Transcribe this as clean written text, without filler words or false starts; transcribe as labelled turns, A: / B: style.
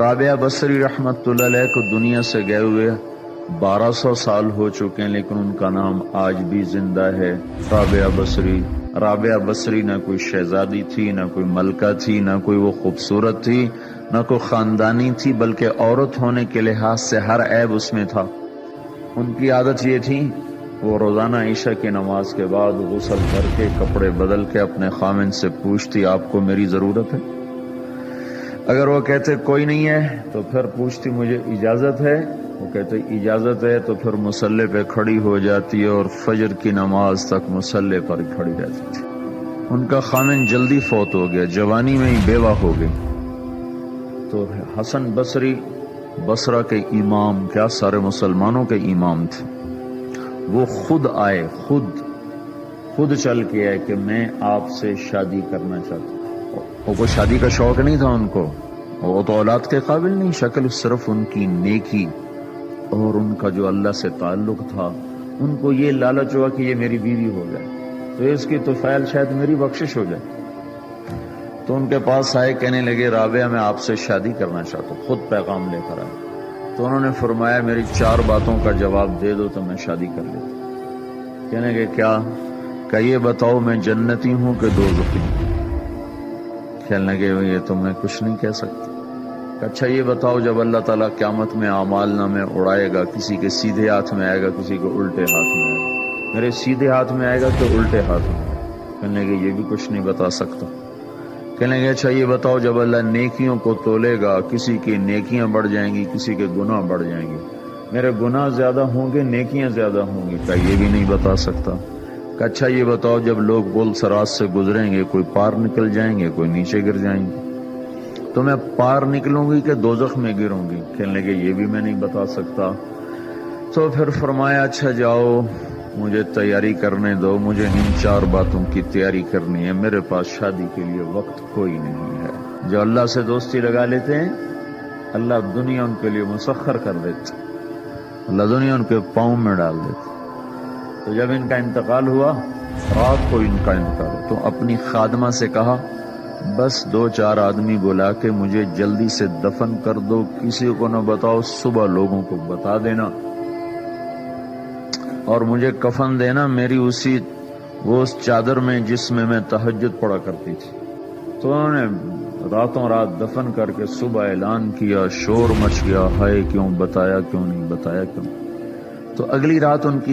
A: رابعہ بصری رحمت اللہ علیہ کو دنیا سے گئے ہوئے 1200 سال ہو چکے ہیں، لیکن ان کا نام آج بھی زندہ ہے، رابعہ بصری۔ رابعہ بصری نہ کوئی شہزادی تھی، نہ کوئی ملکہ تھی، نہ کوئی وہ خوبصورت تھی، نہ کوئی خاندانی تھی، بلکہ عورت ہونے کے لحاظ سے ہر عیب اس میں تھا۔ ان کی عادت یہ تھی، وہ روزانہ عشاء کی نماز کے بعد غسل کر کے کپڑے بدل کے اپنے خاوند سے پوچھتی آپ کو میری ضرورت ہے؟ اگر وہ کہتے کوئی نہیں ہے تو پھر پوچھتی مجھے اجازت ہے؟ وہ کہتے اجازت ہے تو پھر مصلی پہ کھڑی ہو جاتی اور فجر کی نماز تک مصلی پر کھڑی رہتی تھی۔ ان کا خاوند جلدی فوت ہو گیا، جوانی میں ہی بیوہ ہو گئی، تو حسن بصری بصرہ کے امام، کیا سارے مسلمانوں کے امام تھے، وہ خود آئے، خود چل کے آئے کہ میں آپ سے شادی کرنا چاہتا ہوں۔ وہ کوئی شادی کا شوق نہیں تھا ان کو، وہ تو اولاد کے قابل نہیں، شکل صرف ان کی نیکی اور ان کا جو اللہ سے تعلق تھا، ان کو یہ لالچ ہوا کہ یہ میری بیوی ہو جائے تو اس کی طفیل شاید میری بخشش ہو جائے۔ تو ان کے پاس آئے، کہنے لگے رابعہ میں آپ سے شادی کرنا چاہتا ہوں، خود پیغام لے کر آئے۔ تو انہوں نے فرمایا میری 4 باتوں کا جواب دے دو تو میں شادی کر لیتا۔ کہنے لگے کیا؟ کہ یہ بتاؤ میں جنتی ہوں کہ دوزخی ہوں؟ کہنے لگے یہ تو میں کچھ نہیں کہہ سکتا۔ اچھا یہ بتاؤ جب اللہ تعالیٰ قیامت میں اعمال نامے اڑائے گا، کسی کے سیدھے ہاتھ میں آئے گا، کسی کو الٹے ہاتھ میں آئے گا، میرے سیدھے ہاتھ میں آئے گا کہ الٹے ہاتھ میں آئے گا؟ کہنے لگے یہ بھی کچھ نہیں بتا سکتا۔ کہنے لگے اچھا یہ بتاؤ جب اللہ نیکیوں کو تولے گا، کسی کی نیکیاں بڑھ جائیں گی، کسی کے گناہ بڑھ جائیں گے، میرے گناہ زیادہ ہوں گے نیکیاں زیادہ ہوں گی؟ کہ یہ بھی نہیں بتا سکتا۔ کہ اچھا یہ بتاؤ جب لوگ گل سراج سے گزریں گے، کوئی پار نکل جائیں گے، کوئی نیچے گر جائیں گے، تو میں پار نکلوں گی کہ دوزخ میں گروں گی؟ کہنے لگے یہ بھی میں نہیں بتا سکتا۔ تو پھر فرمایا اچھا جاؤ مجھے تیاری کرنے دو، مجھے ان 4 باتوں کی تیاری کرنی ہے، میرے پاس شادی کے لیے وقت کوئی نہیں ہے۔ جو اللہ سے دوستی لگا لیتے ہیں اللہ دنیا ان کے لیے مسخر کر دیتے، اللہ دنیا ان کے پاؤں میں ڈال دیتے۔ تو جب ان کا انتقال ہوا، رات کو ان کا انتقال، تو اپنی خادمہ سے کہا بس 2-4 آدمی بلا کے مجھے جلدی سے دفن کر دو، کسی کو نہ بتاؤ، صبح لوگوں کو بتا دینا، اور مجھے کفن دینا میری اس چادر میں جس میں تہجد پڑا کرتی تھی۔ تو انہوں نے راتوں رات دفن کر کے صبح اعلان کیا، شور مچ گیا، ہائے کیوں بتایا، کیوں نہیں بتایا، کیوں؟ تو اگلی رات ان کی